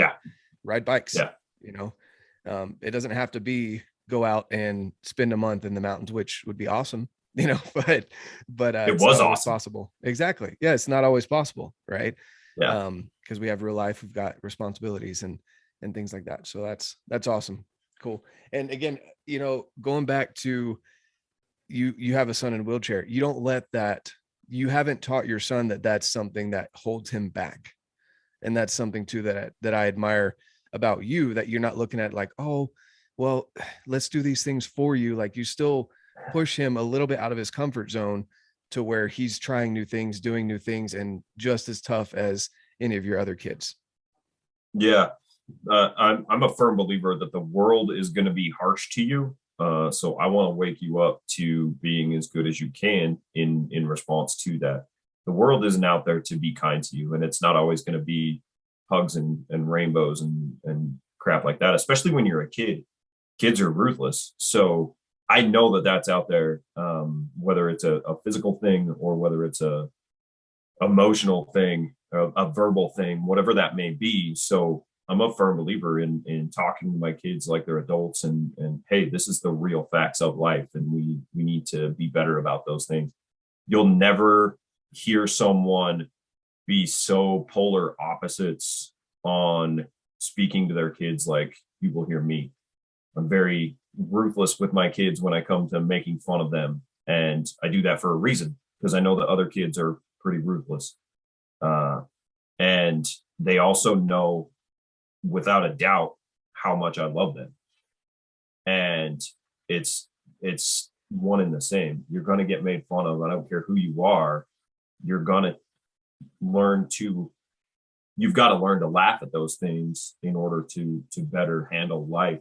ride bikes, it doesn't have to be go out and spend a month in the mountains, which would be awesome, but it was awesome. Possible. Exactly. Yeah. It's not always possible. Right. Yeah. Because we have real life, we've got responsibilities and things like that. So that's awesome. Cool. And again, going back to you have a son in a wheelchair. You don't let that, you haven't taught your son that that's something that holds him back. And that's something too that I admire about you, that you're not looking at like, oh, well, let's do these things for you. Like, you still push him a little bit out of his comfort zone to where he's trying new things, doing new things, and just as tough as any of your other kids. Yeah. I'm a firm believer that the world is going to be harsh to you. So I want to wake you up to being as good as you can in response to that. The world isn't out there to be kind to you, and it's not always going to be hugs and rainbows and crap like that, especially when you're a kid. Kids are ruthless. So I know that that's out there, whether it's a physical thing or whether it's a emotional thing, a verbal thing, whatever that may be. So I'm a firm believer in talking to my kids like they're adults and hey, this is the real facts of life, and we need to be better about those things. You'll never hear someone be so polar opposites on speaking to their kids like you will hear me. I'm very ruthless with my kids when I come to making fun of them. And I do that for a reason, because I know that other kids are pretty ruthless. And they also know without a doubt how much I love them. And it's one and the same. You're going to get made fun of. I don't care who you are. You're going to you've got to learn to laugh at those things in order to better handle life.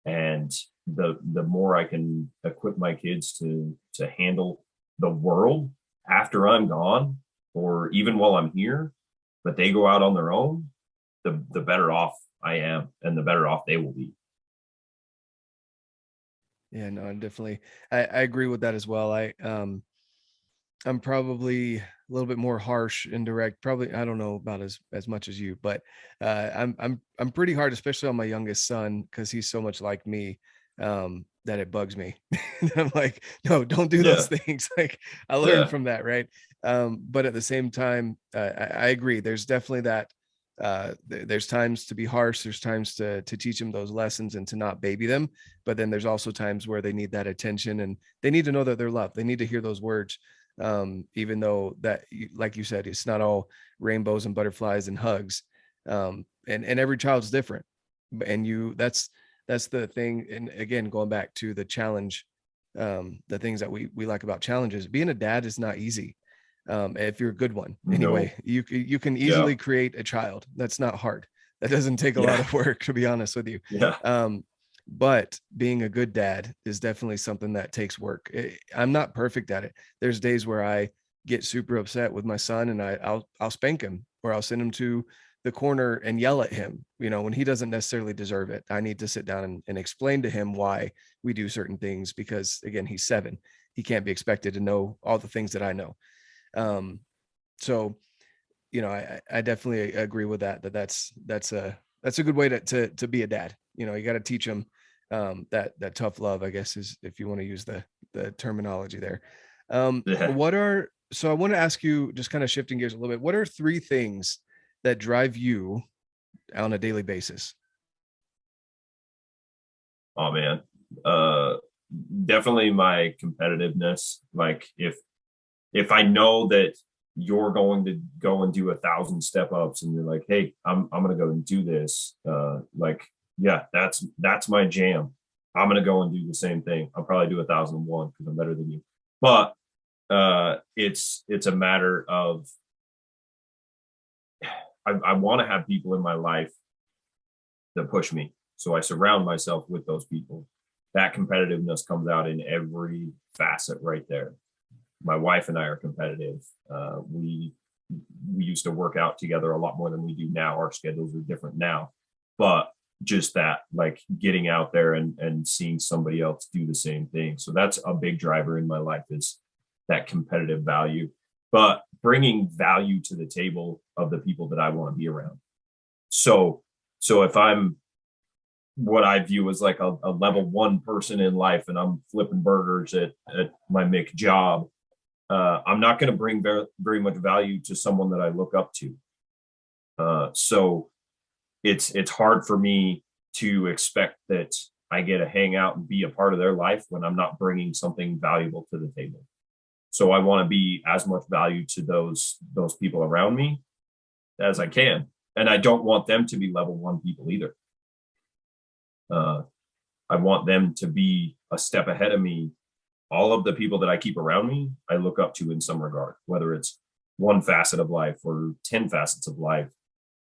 And the more I can equip my kids to handle the world after I'm gone, or even while I'm here, but they go out on their own, the better off I am, and the better off they will be. Yeah, no, definitely. I agree with that as well. I'm probably a little bit more harsh and direct. Probably, I don't know about as much as you, but I'm pretty hard, especially on my youngest son, because he's so much like me, that it bugs me. I'm like, no, don't do those things. Like, I learned from that, right? But at the same time, I agree. There's definitely that. There's times to be harsh. There's times to teach them those lessons and to not baby them. But then there's also times where they need that attention, and they need to know that they're loved. They need to hear those words. Even though that, like you said, it's not all rainbows and butterflies and hugs. And every child's different. And that's the thing. And again, going back to the challenge, the things that we like about challenges, being a dad is not easy. If you're a good one, anyway, no. you can easily create a child. That's not hard. That doesn't take a lot of work, to be honest with you. But being a good dad is definitely something that takes work. I'm not perfect at it. There's days where I get super upset with my son, and I'll spank him, or I'll send him to the corner and yell at him, when he doesn't necessarily deserve it. I need to sit down and explain to him why we do certain things, because again, he's 7. He can't be expected to know all the things that I know. So, I definitely agree with that's a good way to be a dad. You got to teach them that tough love, I guess, is, if you want to use the terminology there. Yeah. So I want to ask you, just kind of shifting gears a little bit, what are 3 things that drive you on a daily basis? Oh man. Uh Definitely my competitiveness. Like if I know that you're going to go and do 1,000 step ups and you're like, hey, I'm gonna go and do this. Like, yeah, that's my jam. I'm gonna go and do the same thing. I'll probably do 1,001 because I'm better than you. But it's a matter of I want to have people in my life that push me. So I surround myself with those people. That competitiveness comes out in every facet right there. My wife and I are competitive. We used to work out together a lot more than we do now. Our schedules are different now, but just that, like getting out there and seeing somebody else do the same thing. So that's a big driver in my life, is that competitive value, but bringing value to the table of the people that I want to be around. So if I'm what I view as like a level 1 person in life and I'm flipping burgers at my Mick job, I'm not going to bring very much value to someone that I look up to. So it's hard for me to expect that I get to hang out and be a part of their life when I'm not bringing something valuable to the table. So I want to be as much value to those people around me as I can, and I don't want them to be level 1 people either. I want them to be a step ahead of me. All of the people that I keep around me, I look up to in some regard, whether it's one facet of life or 10 facets of life.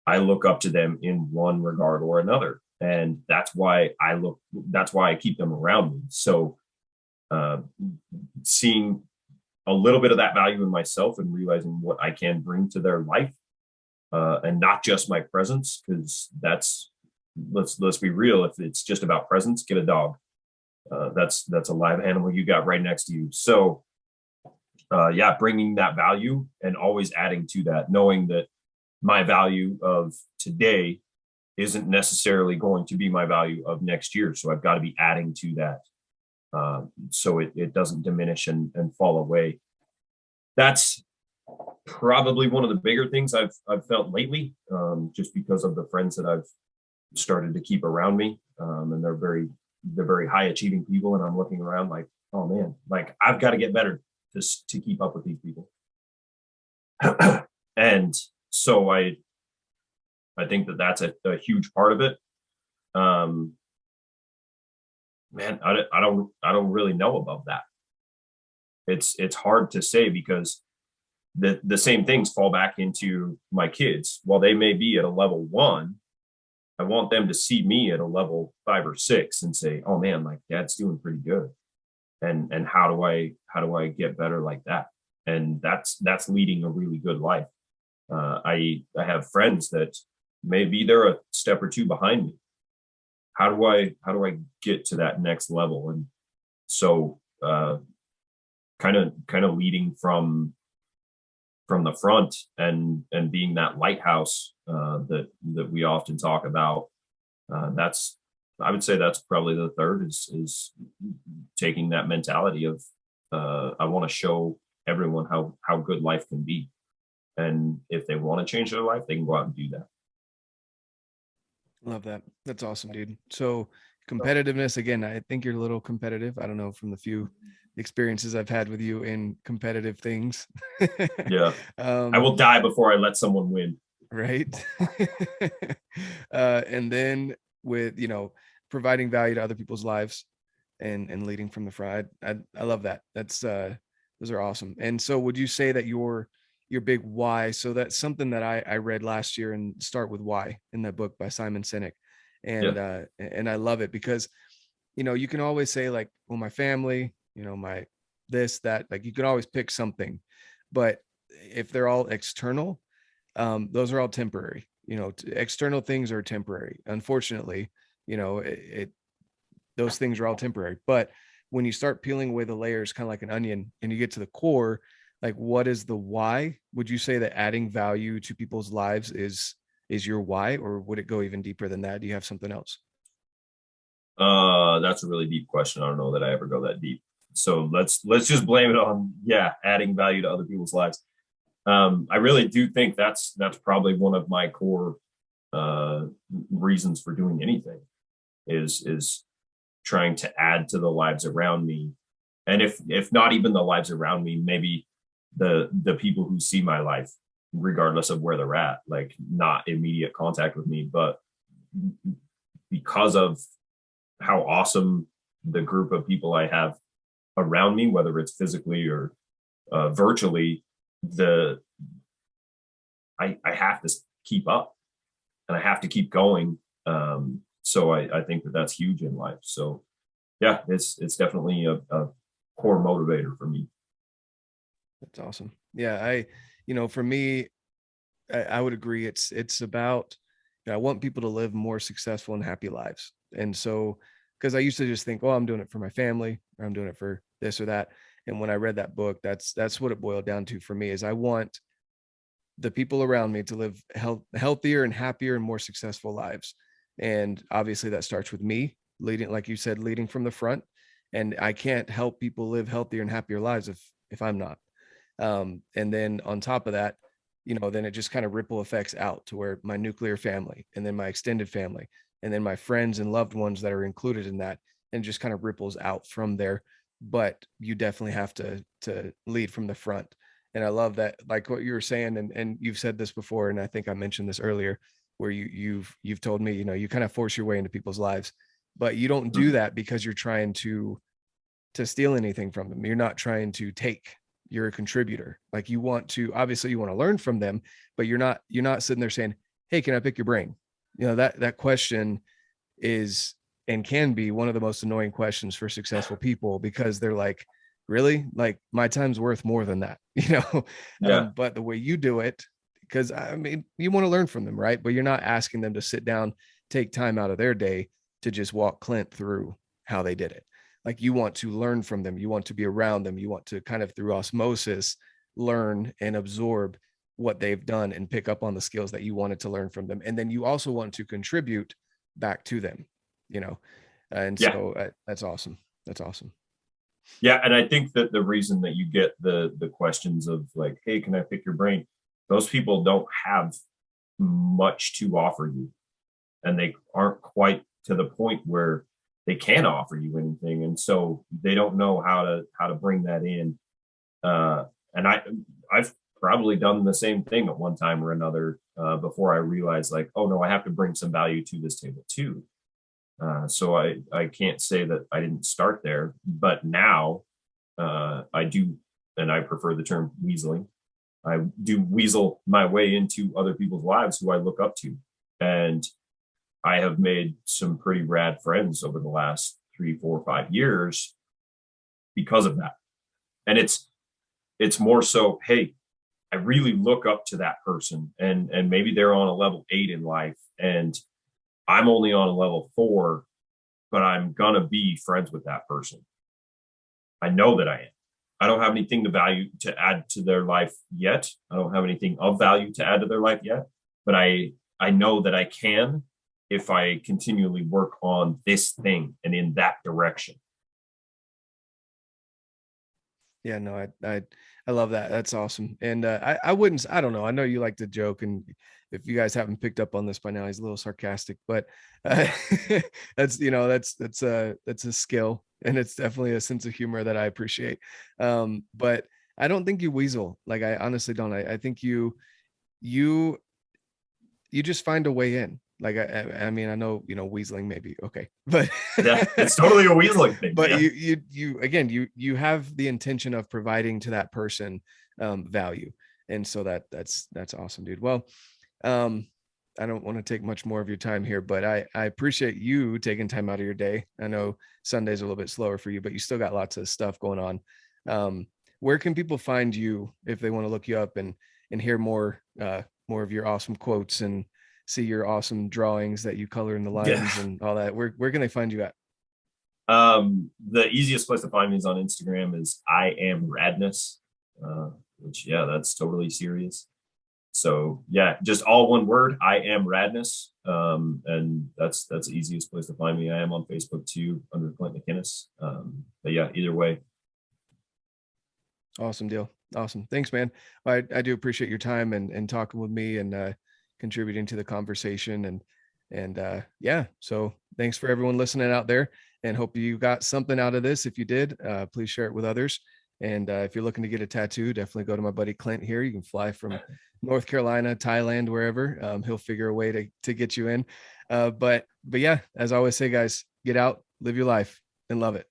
I look up to them in one regard or another. And that's why I keep them around me. So seeing a little bit of that value in myself and realizing what I can bring to their life, and not just my presence, because let's be real. If it's just about presence, get a dog. That's a live animal you got right next to you. So yeah, bringing that value and always adding to that, knowing that my value of today isn't necessarily going to be my value of next year. So I've got to be adding to that, so it doesn't diminish and fall away. That's probably one of the bigger things I've felt lately, just because of the friends that I've started to keep around me, and they're very high achieving people, and I'm looking around like, oh man, like I've got to get better just to keep up with these people. And so I think that that's a huge part of it. Man, I don't really know above that. It's hard to say, because the same things fall back into my kids. While they may be at a level 1, I want them to see me at a level 5 or 6 and say, "Oh man, like Dad's doing pretty good." And how do I get better like that? And that's leading a really good life. I have friends that maybe they're a step or 2 behind me. How do I get to that next level? And so kind of leading from the front and being that lighthouse that we often talk about. I would say that's probably the third, is taking that mentality of I want to show everyone how good life can be, and if they want to change their life, they can go out and do that. Love that. That's awesome, dude. So competitiveness, again, I think you're a little competitive. I don't know, from the few experiences I've had with you in competitive things. Yeah. I will die before I let someone win. Right. And then with, providing value to other people's lives and leading from the front. I love that. That's those are awesome. And so would you say that your big why? So that's something that I read last year, and Start with Why, in that book by Simon Sinek. And I love it because, you can always say like, well, my family, my this, that, like you can always pick something, but if they're all external, those are all temporary. External things are temporary. Unfortunately, those things are all temporary. But when you start peeling away the layers, kind of like an onion, and you get to the core, like what is the why? Would you say that adding value to people's lives is your why, or would it go even deeper than that? Do you have something else? That's a really deep question. I don't know that I ever go that deep. So let's just blame it on, adding value to other people's lives. I really do think that's probably one of my core reasons for doing anything is trying to add to the lives around me. And if not even the lives around me, maybe the people who see my life, regardless of where they're at, like not immediate contact with me, but because of how awesome the group of people I have around me, whether it's physically or virtually, I have to keep up and I have to keep going. So I think that's huge in life. So yeah, it's definitely a core motivator for me. That's awesome. Yeah. For me, I would agree. It's about, I want people to live more successful and happy lives. And so, because I used to just think, oh, I'm doing it for my family, or I'm doing it for this or that. And when I read that book, that's what it boiled down to for me, is I want the people around me to live healthier and happier and more successful lives. And obviously that starts with me leading, like you said, leading from the front. And I can't help people live healthier and happier lives if I'm not. And then on top of that, then it just kind of ripple effects out to where my nuclear family, and then my extended family, and then my friends and loved ones that are included in that, and just kind of ripples out from there. But you definitely have to lead from the front. And I love that, like what you were saying, and you've said this before, and I think I mentioned this earlier, where you've told me, you kind of force your way into people's lives, but you don't do that because you're trying to steal anything from them. You're not trying to take. You're a contributor. Like you want to, obviously you want to learn from them, but you're not sitting there saying, hey, can I pick your brain? That question is and can be one of the most annoying questions for successful people, because they're like, really? Like my time's worth more than that, Yeah. But the way you do it, because I mean, you want to learn from them, right? But you're not asking them to sit down, take time out of their day to just walk Clint through how they did it. Like you want to learn from them. You want to be around them. You want to kind of through osmosis, learn and absorb what they've done and pick up on the skills that you wanted to learn from them. And then you also want to contribute back to them, and so that's awesome. That's awesome. Yeah. And I think that the reason that you get the questions of like, hey, can I pick your brain? Those people don't have much to offer you, and they aren't quite to the point where they can offer you anything. And so they don't know how to bring that in. And I've probably done the same thing at one time or another before I realized like, oh no, I have to bring some value to this table too. So I can't say that I didn't start there, but now I do, and I prefer the term weaseling. I do weasel my way into other people's lives who I look up to. And I have made some pretty rad friends over the last 3, 4, 5 years because of that. And it's more so, hey, I really look up to that person, and maybe they're on a level 8 in life and I'm only on a level 4, but I'm gonna be friends with that person. I know that I am. I don't have anything to add to their life yet. I don't have anything of value to add to their life yet, but I know that I can if I continually work on this thing and in that direction. Yeah, no, I love that. That's awesome. And I don't know. I know you like to joke, and if you guys haven't picked up on this by now, he's a little sarcastic, but that's a skill, and it's definitely a sense of humor that I appreciate. But I don't think you weasel. Like I honestly don't. I think you just find a way in. Like I mean, I know weaseling maybe okay, but yeah, it's totally a weaseling thing. But yeah. you again, you have the intention of providing to that person value, and so that's awesome, dude. Well, I don't want to take much more of your time here, but I appreciate you taking time out of your day. I know Sunday's a little bit slower for you, but you still got lots of stuff going on. Where can people find you if they want to look you up and hear more of your awesome quotes and see your awesome drawings that you color in the lines and all that? Where can they find you at? The easiest place to find me is on Instagram is I am radness, which that's totally serious. So just all one word, I am radness. And that's the easiest place to find me. I am on Facebook too under Clint McInnes. But either way. Awesome deal. Awesome. Thanks, man. I do appreciate your time and talking with me and contributing to the conversation and so thanks for everyone listening out there and hope you got something out of this. If you did, please share it with others. And if you're looking to get a tattoo, definitely go to my buddy Clint here. You can fly from North Carolina, Thailand, wherever. He'll figure a way to get you in. But as I always say, guys, get out, live your life, and love it.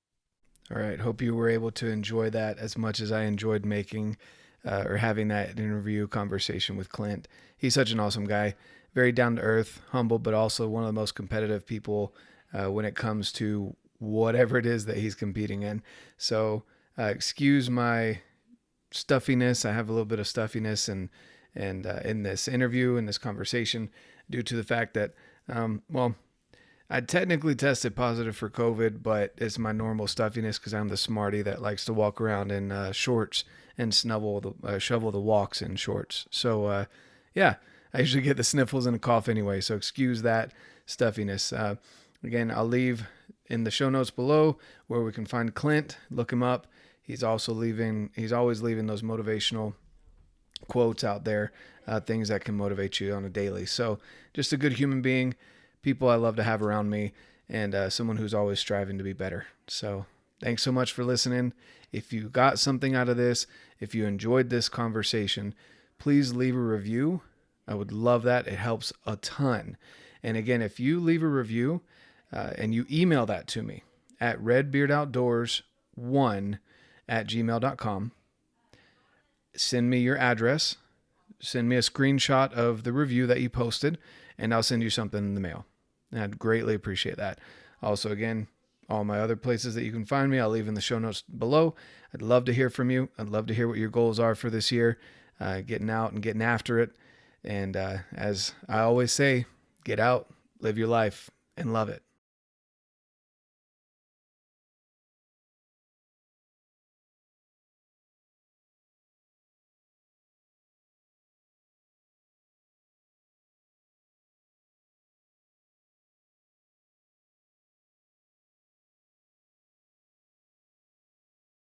All right. Hope you were able to enjoy that as much as I enjoyed making or having that interview conversation with Clint. He's such an awesome guy, very down to earth, humble, but also one of the most competitive people when it comes to whatever it is that he's competing in. So excuse my stuffiness. I have a little bit of stuffiness and in this interview, in this conversation, due to the fact that, I technically tested positive for COVID, but it's my normal stuffiness because I'm the smarty that likes to walk around in shorts and shovel the walks in shorts. So, I usually get the sniffles and a cough anyway, so excuse that stuffiness. Again, I'll leave in the show notes below where we can find Clint. Look him up. He's always leaving those motivational quotes out there, things that can motivate you on a daily. So just a good human being, people I love to have around me, and someone who's always striving to be better. So thanks so much for listening. If you got something out of this, if you enjoyed this conversation, please leave a review. I would love that. It helps a ton. And again, if you leave a review and you email that to me at redbeardoutdoors1@gmail.com, send me your address, send me a screenshot of the review that you posted, and I'll send you something in the mail. And I'd greatly appreciate that. Also, again, all my other places that you can find me, I'll leave in the show notes below. I'd love to hear from you. I'd love to hear what your goals are for this year, getting out and getting after it. And as I always say, get out, live your life, and love it.